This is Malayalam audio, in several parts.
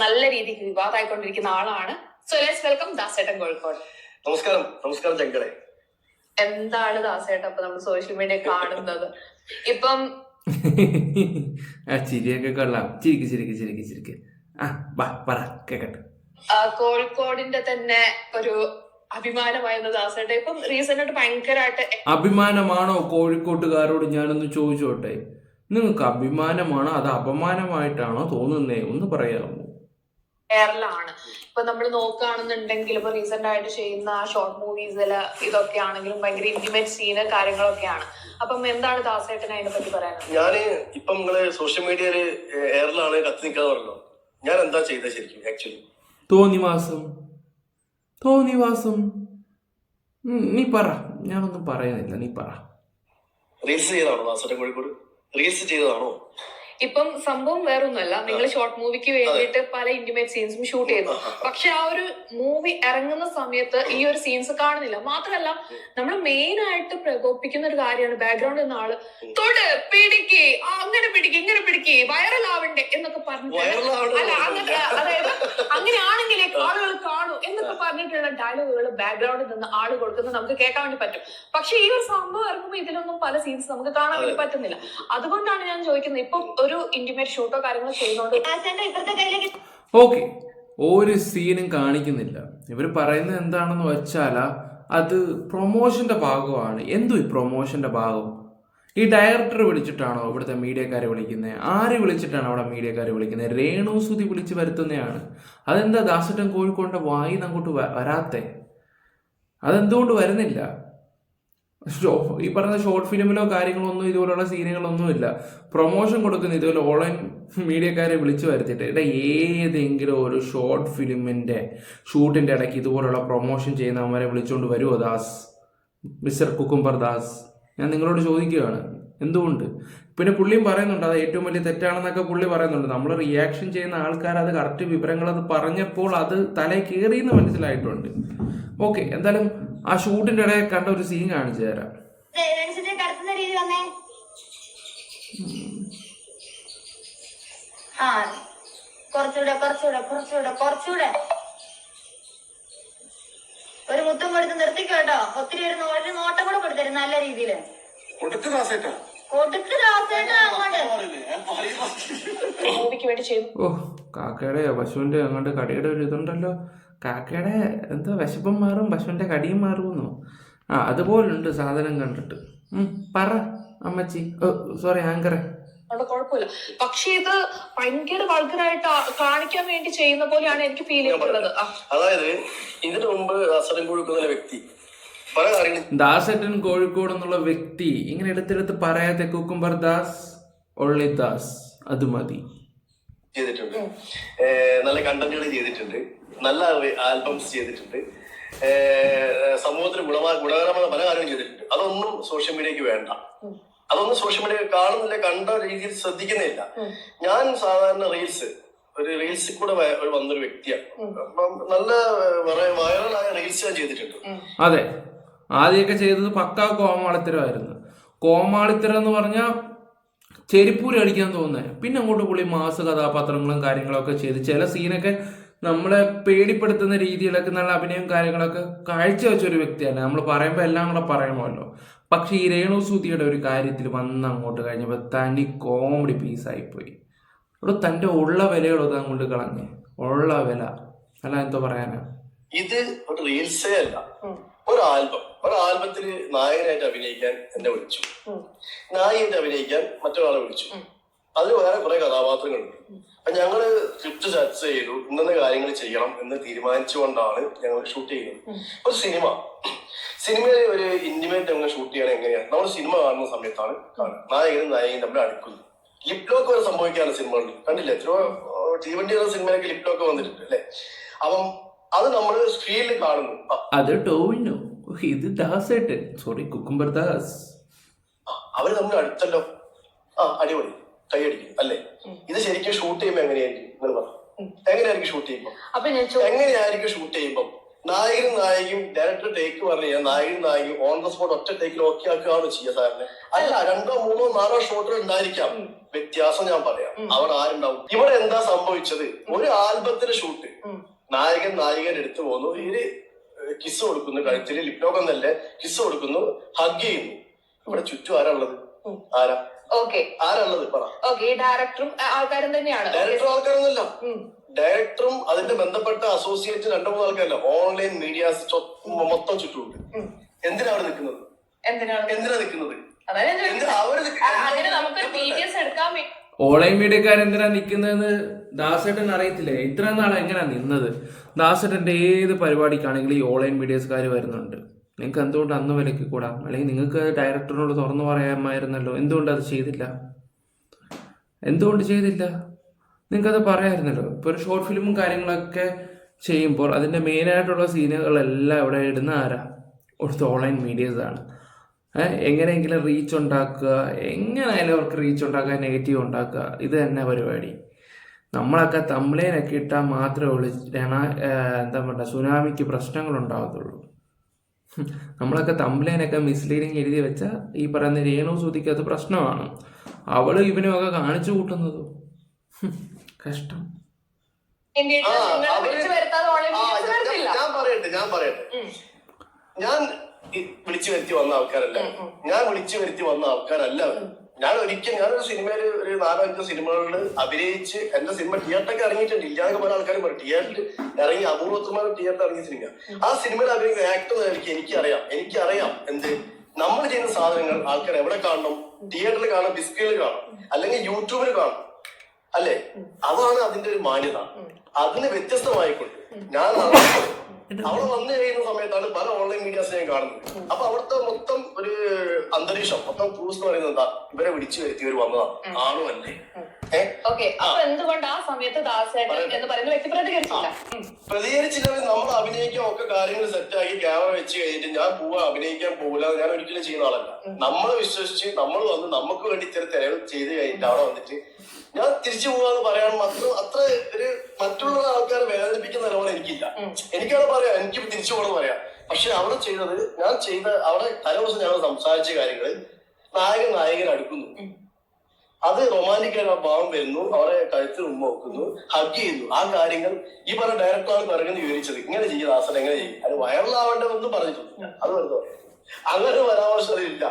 നല്ല രീതിക്ക് വിവാദമായിക്കൊണ്ടിരിക്കുന്ന ആളാണ്. സോ ലെറ്റ്സ് വെൽക്കം ദാസേട്ടൻ കോഴിക്കോട്. നമസ്കാരം ചങ്കളെ. എന്താണ് ദാസേട്ടൻ അപ്പൊ നമ്മൾ സോഷ്യൽ മീഡിയ കാണുന്നത്? ഇപ്പം ചിരിയൊക്കെ കൊള്ളാം. ചിരിക്ക് പറ കേക്കട്ടെ. കോഴിക്കോടിന്റെ തന്നെ ഒരു അഭിമാനമായിരുന്നു ദാസേട്ടൻ. ഇപ്പം റീസെന്റ് ആയിട്ട് ഭയങ്കരമായിട്ട് അഭിമാനമാണോ കോഴിക്കോട്ടുകാരോട് ഞാനൊന്ന് ചോദിച്ചോട്ടെ? നിങ്ങൾക്ക് അഭിമാനമാണോ അത് അപമാനമായിട്ടാണോ തോന്നുന്നേ? ഒന്ന് പറയാമോ? കേരളമാണ്. ഇപ്പൊ നമ്മൾ നോക്കുകയാണെന്നുണ്ടെങ്കിൽ ഇപ്പൊ റീസെന്റ് ആയിട്ട് ചെയ്യുന്ന ഷോർട്ട് മൂവീസില് ഇതൊക്കെ ആണെങ്കിലും ഭയങ്കര ഇന്റിമേറ്റ് സീന് കാര്യങ്ങളൊക്കെയാണ്. അപ്പം എന്താണ് ദാസേട്ടൻ അതിനെ പറ്റി പറയാനുള്ളത്? ഞാന് ഇപ്പം നിങ്ങള് സോഷ്യൽ മീഡിയയില് എയറിലാണ് കത്തി നിൽക്കാന്ന് പറഞ്ഞല്ലോ. ഞാൻ എന്താ ചെയ്തത് ശരിക്കും? ആക്ച്വലി തോന്നിവാസം നീ പറ, ഞാനൊന്നും പറയുന്നില്ല, നീ പറ. റീൽസ് ചെയ്താണോ ദാസേട്ടൻ കോഴിക്കോട്? റീൽസ് ചെയ്തതാണോ? ഇപ്പം സംഭവം വേറൊന്നുമല്ല, നിങ്ങൾ ഷോർട്ട് മൂവിക്ക് വേണ്ടിയിട്ട് പല ഇന്റിമേറ്റ് സീൻസും ഷൂട്ട് ചെയ്യുന്നു. പക്ഷെ ആ ഒരു മൂവി ഇറങ്ങുന്ന സമയത്ത് ഈ ഒരു സീൻസ് കാണുന്നില്ല. മാത്രമല്ല നമ്മൾ മെയിൻ ആയിട്ട് പ്രകോപിപ്പിക്കുന്ന ഒരു കാര്യമാണ് ബാക്ക്ഗ്രൗണ്ടിൽ നിന്ന് ആള് തൊട് പിടിക്ക്, അങ്ങനെ പിടിക്ക്, ഇങ്ങനെ പിടിക്ക്, വൈറൽ ആവണ്ടേ എന്നൊക്കെ പറഞ്ഞിട്ട്, അല്ല അങ്ങനെ, അതായത് അങ്ങനെയാണെങ്കിലേ ആളുകൾ കാണൂ എന്നൊക്കെ പറഞ്ഞിട്ടുള്ള ഡയലോഗുകൾ ബാക്ക്ഗ്രൗണ്ടിൽ നിന്ന് ആള് കൊടുക്കുന്നത് നമുക്ക് കേൾക്കാൻ വേണ്ടി പറ്റും. പക്ഷെ ഈ ഒരു സംഭവം ഇറങ്ങുമ്പോൾ ഇതിലൊന്നും പല സീൻസ് നമുക്ക് കാണാൻ വേണ്ടി പറ്റുന്നില്ല. അതുകൊണ്ടാണ് ഞാൻ ചോദിക്കുന്നത്, ഇപ്പൊ ഒരു ഇന്റിമേറ്റ് ഷൂട്ടോ കാര്യങ്ങളോ ചെയ്യുന്നോണ്ട് ഓക്കെ, ഒരു സീനും കാണിക്കുന്നില്ല. ഇവർ പറയുന്നത് എന്താണെന്ന് വെച്ചാൽ അത് പ്രൊമോഷന്റെ ഭാഗമാണ്. എന്തോ ഈ പ്രൊമോഷന്റെ ഭാഗം? ഈ ഡയറക്ടർ വിളിച്ചിട്ടാണോ ഇവിടുത്തെ മീഡിയക്കാരെ വിളിക്കുന്നത്? ആര് വിളിച്ചിട്ടാണ് അവിടെ മീഡിയക്കാരെ വിളിക്കുന്നത്? രേണുസുതി വിളിച്ച് വരുത്തുന്നതാണ്. അതെന്താ ദാസേട്ടൻ കോഴിക്കോടിന്റെ വായിന്ന് അങ്ങോട്ട് വരാത്തെ? അതെന്തുകൊണ്ട് വരുന്നില്ല? ഈ പറഞ്ഞ ഷോർട്ട് ഫിലിമിലോ കാര്യങ്ങളോ ഒന്നും ഇതുപോലുള്ള സീനുകളൊന്നുമില്ല. പ്രൊമോഷൻ കൊടുക്കുന്ന ഇതുപോലെ ഓൺലൈൻ മീഡിയക്കാരെ വിളിച്ചു വരുത്തിയിട്ട് ഏതെങ്കിലും ഒരു ഷോർട്ട് ഫിലിമിന്റെ ഷൂട്ടിന്റെ ഇടയ്ക്ക് ഇതുപോലുള്ള പ്രൊമോഷൻ ചെയ്യുന്നവരെ വിളിച്ചുകൊണ്ട് വരുമോ ദാസ്, മിസ്റ്റർ കുക്കുംബർ ദാസ്? ഞാൻ നിങ്ങളോട് ചോദിക്കുകയാണ്, എന്തുകൊണ്ട്? പിന്നെ പുള്ളിയും പറയുന്നുണ്ട് അത് ഏറ്റവും വലിയ തെറ്റാണെന്നൊക്കെ പുള്ളി പറയുന്നുണ്ട്. നമ്മൾ റിയാക്ഷൻ ചെയ്യുന്ന ആൾക്കാർ അത് കറക്റ്റ് വിവരങ്ങൾ അത് പറഞ്ഞപ്പോൾ അത് തലയിൽ കയറിയെന്ന് മനസ്സിലായിട്ടുണ്ട്. ഓക്കെ, എന്തായാലും ആ ഷൂട്ടിന്റെ ഇടയിൽ കണ്ട ഒരു സീൻ കാണിച്ചു തരാം. ഒരു മുത്തം കൊടുത്ത് നിർത്തിക്കോട്ടോ. ഒത്തിരി ഒരു നോട്ടം കൂടെ കൊടുത്തരും നല്ല രീതിയില്. ഓ, കാക്കയുടെ പശുവിന്റെ അങ്ങോട്ട് കടിയുടെ ഒരു ഇതുണ്ടല്ലോ. കാക്കയുടെ എന്തോ വിശപ്പം മാറും പശുവിന്റെ കടിയും മാറുമെന്നോ? അതുപോലുണ്ട് സാധനം കണ്ടിട്ട്. പറ അമ്മച്ചി, സോറി ആങ്കറെ. കുഴപ്പമില്ല, പക്ഷെ ഇത് ഭയങ്കര വൾഗറായിട്ട് കാണിക്കാൻ വേണ്ടി ചെയ്യുന്ന പോലെയാണ് എനിക്ക് ഫീൽ ചെയ്തിട്ടുള്ളത്. അതായത് ഇതിനു മുമ്പ് ദാസേട്ടൻ കോഴിക്കോട് വ്യക്തി ദാസേട്ടൻ കോഴിക്കോട് എന്നുള്ള വ്യക്തി ഇങ്ങനെ എടുത്തെടുത്ത് പറയാതെ കുക്കുംബർ ദാസ്, ഒള്ളി ദാസ്, അത് മതി. ചെയ്തിട്ടുണ്ട്, നല്ല കണ്ടന്റുകൾ ചെയ്തിട്ടുണ്ട്, നല്ല ആൽബംസ് ചെയ്തിട്ടുണ്ട്, സമൂഹത്തിന് ഗുണകരമായ പല കാര്യങ്ങളും ചെയ്തിട്ടുണ്ട്. അതൊന്നും സോഷ്യൽ മീഡിയക്ക് വേണ്ട. അതൊന്നും സോഷ്യൽ മീഡിയ കാണുന്നില്ല, കണ്ട രീതിയിൽ ശ്രദ്ധിക്കുന്നില്ല. ഞാൻ സാധാരണ റീൽസിൽ കൂടെ വന്നൊരു വ്യക്തിയാണ്. അപ്പം നല്ല വൈറലായ റീൽസ് ഞാൻ ചെയ്തിട്ടുണ്ട്. അതെ, ആദ്യമൊക്കെ ചെയ്തത് പക്കാ കോമാളിത്തരമായിരുന്നു. കോമാളിത്തരം എന്ന് പറഞ്ഞാൽ ചെരിപ്പൂര് കളിക്കാൻ തോന്നുന്നത്. പിന്നെ അങ്ങോട്ട് പുള്ളി മാസ കഥാപാത്രങ്ങളും കാര്യങ്ങളൊക്കെ ചെയ്ത് ചില സീനൊക്കെ നമ്മളെ പേടിപ്പെടുത്തുന്ന രീതിയിലൊക്കെ നല്ല അഭിനയം കാര്യങ്ങളൊക്കെ കാഴ്ചവെച്ചൊരു വ്യക്തിയല്ല. നമ്മൾ പറയുമ്പോൾ എല്ലാം കൂടെ പറയുമല്ലോ. പക്ഷെ ഈ രേണുസുതിയുടെ ഒരു കാര്യത്തിൽ വന്ന് അങ്ങോട്ട് കഴിഞ്ഞപ്പോൾ തനി കോമഡി പീസായിപ്പോയി. ഇവിടെ തൻ്റെ ഉള്ള വിലയോട് അങ്ങോട്ട് കളഞ്ഞ്, ഉള്ള വില അല്ല എന്തോ പറയാനാ. ഇത് ഒരു റീൽസേ അല്ല, ഒരു ആൽബത്തിൽ നായകനായിട്ട് അഭിനയിക്കാൻ എന്നെ വിളിച്ചു, നായികയായിട്ട് അഭിനയിക്കാൻ മറ്റൊരാളെ വിളിച്ചു. അതിൽ വേറെ കുറെ കഥാപാത്രങ്ങളുണ്ട്. അപ്പൊ ഞങ്ങള് സ്ക്രിപ്റ്റ് ചർച്ച ചെയ്തു, ഇന്ന കാര്യങ്ങൾ ചെയ്യണം എന്ന് തീരുമാനിച്ചുകൊണ്ടാണ് ഞങ്ങൾ ഷൂട്ട് ചെയ്യുന്നത്. ഒരു സിനിമയിൽ ഒരു ഇന്റിമേറ്റ് നമ്മൾ ഷൂട്ട് ചെയ്യണം എങ്ങനെയാണ്? നമ്മൾ സിനിമ കാണുന്ന സമയത്താണ് നായകനും നായകനും തമ്മിൽ അടുക്കുന്നത്. ലിപ് ലോക്ക് വരെ സംഭവിക്കാണ് സിനിമകളിൽ, കണ്ടില്ലേ? എത്രയോ തീവണ്ടി എന്ന സിനിമയിലൊക്കെ ലിപ് ലോക്ക് വന്നിട്ടുണ്ട് അല്ലെ? അപ്പം അത് നമ്മൾ സ്ക്രീനിൽ കാണുന്നു. അത് ടോവിനോ, ഇത് ദാസേട്ടൻ, സോറി കുക്കുംബർ ദാസ്. അവര് തമ്മിൽ അടുത്തല്ലോ. അടിപൊളി, കൈയടിക്കും അല്ലേ? ഇത് ശരിക്കും ഷൂട്ട് ചെയ്യുമ്പോ എങ്ങനെയായിരിക്കും നിങ്ങൾ പറഞ്ഞു? എങ്ങനെയായിരിക്കും ഷൂട്ട് ചെയ്യുമ്പോ? നായകനും നായികയും ഡയറക്ടർ ടേക്ക് പറഞ്ഞു കഴിഞ്ഞാൽ നായകനും നായികയും ഓൺ ദ സ്പോട്ട് ഒറ്റ ടേക്കിൽ ഓക്കെ ആക്കുകയാണോ ചെയ്യുക സാറിന്? അല്ല, 2, 3, 4 ഷോട്ടുകൾ ഉണ്ടായിരിക്കാം. വ്യത്യാസം ഞാൻ പറയാം. അവിടെ ആരുണ്ടാവും? ഇവിടെ എന്താ സംഭവിച്ചത്? ഒരു ആൽബത്തിന്റെ ഷൂട്ട്, നായകൻ നായികന്റെ അടുത്ത് പോകുന്നു, ഇവര് കിസ് കൊടുക്കുന്നു, കഴുത്തിൽ ലിപ്ലോകം തന്നെ കിസ് കൊടുക്കുന്നു, ഹഗ് ചെയ്യുന്നു. ഇവിടെ ചുറ്റും ആരാളുള്ളത്? ആരാ ആരാളുള്ളത്? പറ. ഡയറക്ടറും ആൾക്കാരും തന്നെയാണ്. ഡയറക്ടർ ആൾക്കാരൊന്നുമല്ല, ഡയറക്ടറും അതിന്റെ ബന്ധപ്പെട്ട അസോസിയേറ്റ് 2-3 ആൾക്കാരല്ല, ഓൺലൈൻ മീഡിയാസ് മൊത്തം ചുറ്റുമുണ്ട്. എന്തിനാ അവിടെ നിൽക്കുന്നത്? എന്തിനാ നിൽക്കുന്നത്? ഓൺലൈൻ മീഡിയക്കാരെന്തിനാ നിൽക്കുന്നതെന്ന് ദാസേട്ടൻ അറിയത്തില്ലേ? ഇത്ര നാളെ എങ്ങനെയാ നിന്നത്? ദാസേട്ടന്റെ ഏത് പരിപാടിക്കാണെങ്കിലും ഈ ഓൺലൈൻ മീഡിയസ്കാർ വരുന്നുണ്ട്. നിങ്ങൾക്ക് എന്തുകൊണ്ട് അന്ന് വിലക്ക് കൂടാം? അല്ലെങ്കിൽ നിങ്ങൾക്ക് ഡയറക്ടറിനോട് തുറന്നു പറയാമായിരുന്നല്ലോ. എന്തുകൊണ്ട് അത് ചെയ്തില്ല? നിങ്ങൾക്കത് പറയാമായിരുന്നല്ലോ. ഇപ്പോൾ ഒരു ഷോർട്ട് ഫിലിമും കാര്യങ്ങളൊക്കെ ചെയ്യുമ്പോൾ അതിൻ്റെ മെയിനായിട്ടുള്ള സീനുകളെല്ലാം ഇവിടെ ഇടുന്ന ആരാ? ഇവിടുത്തെ ഓൺലൈൻ മീഡിയസാണ്. എങ്ങനെയെങ്കിലും റീച്ച് ഉണ്ടാക്കുക, എങ്ങനെയായാലും അവർക്ക് റീച്ച് ഉണ്ടാക്കുക, നെഗറ്റീവ് ഉണ്ടാക്കുക, ഇത് തന്നെ പരിപാടി. നമ്മളൊക്കെ തമ്പ്ലൈനൊക്കെ ഇട്ടാൽ മാത്രമേ ഉള്ളൂ എന്താ പറയുക സുനാമിക്ക് പ്രശ്നങ്ങളുണ്ടാകത്തുള്ളൂ. നമ്മളൊക്കെ തമ്പ്ലൈനൊക്കെ മിസ്ലീഡിങ് എഴുതി വെച്ചാൽ ഈ പറയുന്ന രേണു സുധിക്ക് അത് പ്രശ്നമാണ്. അവള് ഇവനുമൊക്കെ കാണിച്ചു കൂട്ടുന്നത് കഷ്ടം. ഞാൻ പറയട്ടെ ഞാൻ വിളിച്ചു വരുത്തി വന്ന ആൾക്കാരല്ല. ഞാനൊരു സിനിമയിൽ ഒരു 4-5 സിനിമകളിൽ അഭിനയിച്ച് എന്റെ സിനിമ തിയേറ്ററൊക്കെ ഇറങ്ങിയിട്ടുണ്ട്. ഇല്ലാതെ പല ആൾക്കാരും പറയും തിയേറ്ററിൽ ഇറങ്ങി അപൂർവത്വമായ തിയേറ്റർ ഇറങ്ങിയ സിനിമ. ആ സിനിമയിൽ അഭിനയിക്കുന്ന ആക്ടർ എനിക്കറിയാം എന്ത് നമ്മൾ ചെയ്യുന്ന സാധനങ്ങൾ ആൾക്കാർ എവിടെ കാണണം? തിയേറ്ററിൽ കാണും, ബിസ്ക്രീനിൽ കാണും, അല്ലെങ്കിൽ യൂട്യൂബിൽ കാണും, അല്ലെ? അതാണ് അതിന്റെ ഒരു മാന്യത. അതിന് വ്യത്യസ്തമായിക്കൊണ്ട് ഞാൻ അവിടെ വന്നു കഴിയുന്ന സമയത്താണ് പല ഓൺലൈൻ മീഡിയാസ് ഞാൻ കാണുന്നത്. അപ്പൊ അവിടുത്തെ മൊത്തം ഒരു അന്തരീക്ഷം, മൊത്തം ക്രൂസ് എന്ന് പറയുന്നത് എന്താ? ഇവരെ വിളിച്ചു വരുത്തി ഇവർ വന്നതാണ്, ആണോ അല്ലേ? പ്രതികരിച്ചില്ലെങ്കിൽ നമ്മൾ അഭിനയിക്കാൻ ഒക്കെ കാര്യങ്ങൾ സെറ്റാക്കി ക്യാമറ വെച്ച് കഴിഞ്ഞിട്ട് ഞാൻ അഭിനയിക്കാൻ പോകില്ല, ഞാൻ ഒരിക്കലും ചെയ്യുന്ന ആളല്ല. നമ്മളെ വിശ്വസിച്ച് നമ്മൾ വന്ന് നമുക്ക് വേണ്ടി ഇത്തിരി തെരവ് ചെയ്ത് കഴിഞ്ഞിട്ട് അവിടെ വന്നിട്ട് ഞാൻ തിരിച്ചു പോകാന്ന് പറയാൻ മാത്രം അത്ര ഒരു മറ്റുള്ള ആൾക്കാരെ വേദനിപ്പിക്കുന്ന നിലപാട് എനിക്കില്ല. എനിക്കവിടെ പറയാം, എനിക്ക് തിരിച്ചു പോകണമെന്ന് പറയാം. പക്ഷെ അവിടെ ഞാൻ ചെയ്ത അവിടെ തലേദിവസം ഞങ്ങൾ സംസാരിച്ച കാര്യങ്ങള് നായകൻ അടുക്കുന്നു, അത് റൊമാന്റിക് ആയിട്ട് ആ ഭാവം വരുന്നു, അവരെ കഴുത്തിൽ ഉമ്മ വെക്കുന്നു, ഹഗ് ചെയ്യുന്നു. ആ കാര്യങ്ങൾ ഈ പറഞ്ഞ ഡയറക്ടറാണ് പിറകുന്ന് വിവരിച്ചത്. ഇങ്ങനെ ചെയ്യും ആസന, എങ്ങനെ ചെയ്യും, അത് വൈറലാവേണ്ടതൊന്നും പറഞ്ഞിട്ടുണ്ട്. അത് വെറുതെ അങ്ങനെ പരാമർശമില്ല.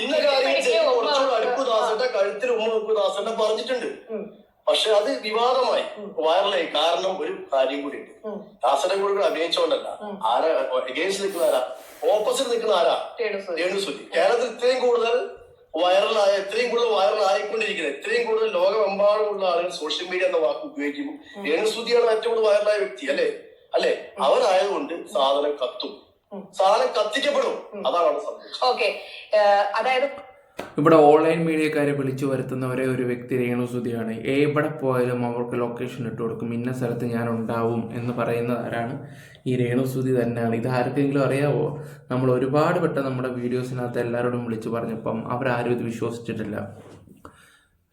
ഇന്ന കാര്യം കുറച്ചുകൂടെ അടുപ്പ് ദാസന്റെ കഴുത്തിൽ ഉമ്മ വെക്കു ദാസന്റെ പറഞ്ഞിട്ടുണ്ട്. പക്ഷെ അത് വിവാദമായി, വൈറലായി. കാരണം ഒരു കാര്യം കൂടി ഉണ്ട്, ദാസന്റെ കൂടെ അഭിനയിച്ചോണ്ടല്ല, ആരാ എഗെയിൻസ്റ്റ് നിൽക്കുന്ന ആരാ? ഓപ്പോസിറ്റ് നിൽക്കുന്ന ആരാ? രേണു സുധി. കേരളത്തിൽ ഇത്രയും കൂടുതൽ വൈറലായിക്കൊണ്ടിരിക്കുന്നത്, ഇത്രയും കൂടുതൽ ലോകമെമ്പാടുമുള്ള ആളുകൾ സോഷ്യൽ മീഡിയ എന്ന വാക്ക് ഉപയോഗിക്കുമ്പോൾ രേണു സുധിയാണ് ഏറ്റവും കൂടുതൽ വൈറലായ വ്യക്തി, അല്ലേ? അവരായതുകൊണ്ട് സാധനം കത്തിക്കപ്പെടും. അതാണ് അവിടെ സംഭവിച്ചത്. ഇവിടെ ഓൺലൈൻ മീഡിയക്കാരെ വിളിച്ചു വരുത്തുന്നവരെ ഒരു വ്യക്തി രേണു സുധിയാണ്. എവിടെ പോയാലും അവർക്ക് ലൊക്കേഷൻ ഇട്ട് കൊടുക്കും, ഇന്ന സ്ഥലത്ത് ഞാൻ ഉണ്ടാവും എന്ന് പറയുന്നവരാണ് ഈ രേണു സുധി തന്നെയാണ്. ഇത് ആർക്കെങ്കിലും അറിയാവോ? നമ്മൾ ഒരുപാട് വട്ടം നമ്മുടെ വീഡിയോസിനകത്ത് എല്ലാവരോടും വിളിച്ചു പറഞ്ഞപ്പം അവരാരും ഇത് വിശ്വസിച്ചിട്ടില്ല.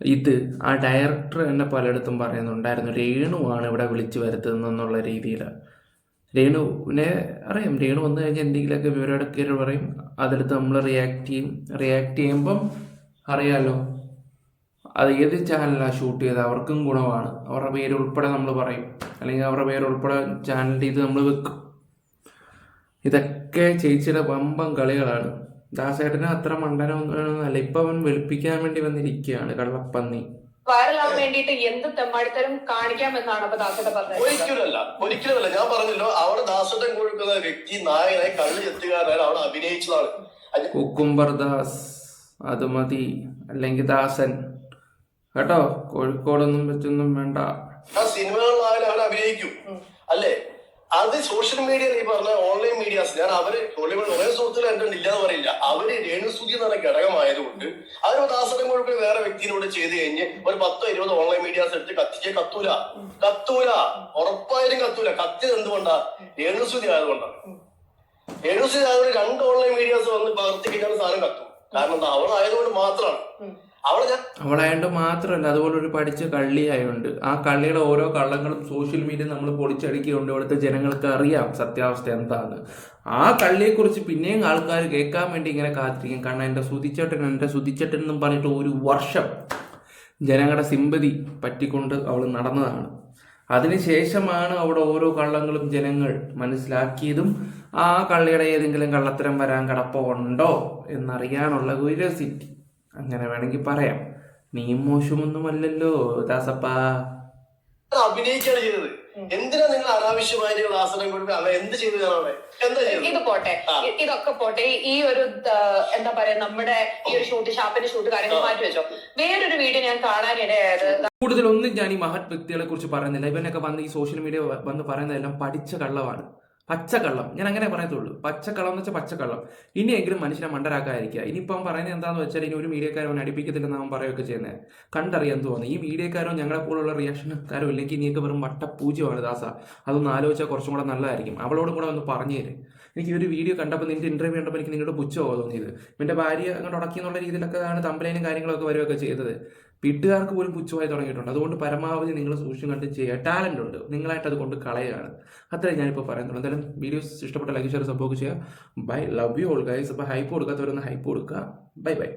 ഇത് ആ ഡയറക്ടർ തന്നെ പലയിടത്തും പറയുന്നുണ്ടായിരുന്നു, രേണുവാണ് ഇവിടെ വിളിച്ചു വരുത്തുന്നതെന്നുള്ള രീതിയിൽ. രേണുവിനെ അറിയാം, രേണു വന്നു കഴിഞ്ഞാൽ എന്തെങ്കിലുമൊക്കെ വിവരമൊക്കെ പറയും, അതെടുത്ത് നമ്മൾ റിയാക്ട് ചെയ്യുമ്പം അറിയാലോ അത് ഏത് ചാനലാണ് ഷൂട്ട് ചെയ്ത് അവർക്കും ഗുണമാണ്. അവരുടെ പേര് ഉൾപ്പെടെ നമ്മൾ പറയും, അല്ലെങ്കിൽ അവരുടെ പേര് ഉൾപ്പെടെ ചാനലിൻ്റെ ഇത് നമ്മൾ വെക്കും. ഇതൊക്കെ ചേച്ചിയുടെ വമ്പം കളികളാണ്. ദാസേട്ടന് അത്ര മണ്ടനൊന്നും അല്ല, ഇപ്പം അവൻ വെളുപ്പിക്കാൻ വേണ്ടി വന്നിരിക്കുകയാണ്, കള്ളപ്പന്നി. വൈറലാവാൻ വേണ്ടിയിട്ട് എന്ത് തെമ്മാടിത്തരം കാണിക്കാമെന്നാണ് അപ്പൊ ദാസേട്ടൻ പറഞ്ഞത്. ഒരിക്കലുമല്ല. ഞാൻ പറഞ്ഞല്ലോ, അവിടെ ദാസേട്ടൻ കൊടുക്കുന്ന വ്യക്തി നായകനായി കള്ളു ചെത്തുകാരനായി അവിടെ അഭിനയിച്ചതാണ്. കുക്കുംബർ ദാസ്, അത് മതി, അല്ലെങ്കിൽ ദാസൻ കേട്ടോ. കോഴിക്കോടൊന്നും വെച്ചൊന്നും വേണ്ട. ആ സിനിമകളിലായാലും അവർ അഭിനയിക്കും, അല്ലേ? അത് സോഷ്യൽ മീഡിയയിൽ ഈ പറഞ്ഞ ഓൺലൈൻ മീഡിയാസ്, ഞാൻ അവര് ഹോളിവുഡ് ഒരേ സുഹൃത്തുക്കൾ എന്റെ ഇല്ലാന്ന് പറയില്ല, അവര് രേണു സുധി എന്ന് പറഞ്ഞ ഘടകമായതുകൊണ്ട് അവർ ദാസനം കൊടുക്കുക വേറെ വ്യക്തിനോട് ചെയ്ത് കഴിഞ്ഞ് ഒരു 10-20 ഓൺലൈൻ മീഡിയാസ് എടുത്ത് കത്തൂല, ഉറപ്പായാലും കത്തൂല. കത്തിയത് എന്തുകൊണ്ടാ? രേണു സുധി ആയതുകൊണ്ടാണ്. രേണു സുധി ആയതുകൊണ്ട് 2 ഓൺലൈൻ മീഡിയാസ് വന്ന് പകർത്തി കഴിഞ്ഞാൽ സാധനം കത്തും. കാരണം എന്താ? അവളായതുകൊണ്ട് മാത്രമാണ്. അവിടെ ഞാൻ അവളായതുകൊണ്ട് മാത്രമല്ല, അതുപോലെ ഒരു പഠിച്ച കള്ളിയായതുകൊണ്ട് ആ കള്ളിയുടെ ഓരോ കള്ളങ്ങളും സോഷ്യൽ മീഡിയ നമ്മൾ പൊളിച്ചടിക്കുന്നുണ്ട്. ഇവിടുത്തെ ജനങ്ങൾക്ക് അറിയാം സത്യാവസ്ഥ എന്താന്ന്. ആ കള്ളിയെക്കുറിച്ച് പിന്നെയും ആൾക്കാർ കേൾക്കാൻ വേണ്ടി ഇങ്ങനെ കാത്തിരിക്കും. കാരണം എൻ്റെ സുതിച്ചേട്ടൻ എന്നും പറഞ്ഞിട്ട് ഒരു വർഷം ജനങ്ങളുടെ സിമ്പതി പറ്റിക്കൊണ്ട് അവൾ നടന്നതാണ്. അതിനുശേഷമാണ് അവിടെ ഓരോ കള്ളങ്ങളും ജനങ്ങൾ മനസ്സിലാക്കിയതും ആ കള്ളിയുടെ ഏതെങ്കിലും കള്ളത്തരം വരാൻ കടപ്പുണ്ടോ എന്നറിയാനുള്ള ക്യൂരിയോസിറ്റി, അങ്ങനെ വേണമെങ്കിൽ പറയാം. നീയും മോശമൊന്നുമല്ലല്ലോ ദാസപ്പാ. അഭിനയിച്ചാണ് ചെയ്തത്. എന്തിനാ നിങ്ങൾ അനാവശ്യമായ ക്ലാസ്സിനെ കൊണ്ട് എന്ത് ചെയ്തു കാണാൻ? എന്താ ചെയ്തത്? ഇത് പോട്ടെ, ഇതൊക്കെ പോട്ടെ. ഈ ഒരു എന്താ പറയാ, നമ്മുടെ ഈ ഒരു ഷാപ്പിന്റെ ഷൂട്ട് കാര്യങ്ങൾ മാറ്റി വെച്ചോ. വേറൊരു വീഡിയോ ഞാൻ കാണാനിടയായത്, കൂടുതലൊന്നും ഞാൻ ഈ മഹത് വ്യക്തികളെ കുറിച്ച് പറയുന്നില്ല. ഇവനൊക്കെ വന്ന് ഈ സോഷ്യൽ മീഡിയ വന്ന് പറയുന്നതെല്ലാം പഠിച്ച കള്ളമാണ്, പച്ചക്കള്ളം. ഞാൻ അങ്ങനെ പറയത്തുള്ളൂ. പച്ചക്കള്ളം എന്ന് വെച്ചാൽ പച്ചക്കള്ളം. ഇനിയെങ്കിലും മനുഷ്യനെ മണ്ടരാക്കാതിരിക്കുക. ഇനിയിപ്പം പറയുന്നത് എന്താണെന്ന് വെച്ചാൽ, ഇനി ഒരു മീഡിയക്കാരൻ അടിപ്പിക്കത്തില്ലെന്ന് അവൻ പറയുകയൊക്കെ ചെയ്യുന്നത് കണ്ടറിയാൻ തോന്നുന്നു. ഈ മീഡിയക്കാരോ ഞങ്ങളെ പോലുള്ള റിയാക്ഷനക്കാരോ ഇല്ലെങ്കിൽ നീയൊക്കെ വെറും വട്ടപ്പൂജ്യമാണ് ദാസ. അതൊന്ന് ആലോചിച്ചാൽ കുറച്ചും കൂടെ നല്ലതായിരിക്കും. അവളോടും കൂടെ ഒന്ന് പറഞ്ഞു തരും. എനിക്ക് ഒരു വീഡിയോ കണ്ടപ്പോൾ, നിന്റെ ഇന്റർവ്യൂ കണ്ടപ്പോൾ എനിക്ക് നിങ്ങളുടെ പുച്ഛമോ തോന്നിയത്. ഇവന്റെ ഭാര്യ അങ്ങോട്ട് ഉടക്കി എന്നുള്ള രീതിയിലൊക്കെ ആണ് തമ്പലൈനും കാര്യങ്ങളൊക്കെ വരികയൊക്കെ ചെയ്തത്. വീട്ടുകാർക്ക് പോലും പുച്ഛമായി തുടങ്ങിയിട്ടുണ്ട്. അതുകൊണ്ട് പരമാവധി നിങ്ങൾ സൂക്ഷിച്ചും കണ്ടും ചെയ്യുക. ടാലന്റ് ഉണ്ട്, നിങ്ങളായിട്ട് അത് കൊണ്ട് കളയുകയാണ്. അത്രയും ഞാനിപ്പോൾ പറയുന്നുള്ളൂ. എന്തായാലും വീഡിയോസ് ഇഷ്ടപ്പെട്ട ലൈക്ക് ഷെയർ സപ്പോർട്ട് ചെയ്യുക. Bye, love you all guys. അപ്പോൾ ഹൈപ്പ് കൊടുക്കാത്തവരൊന്ന് ഹൈപ്പ് കൊടുക്കുക. Bye by.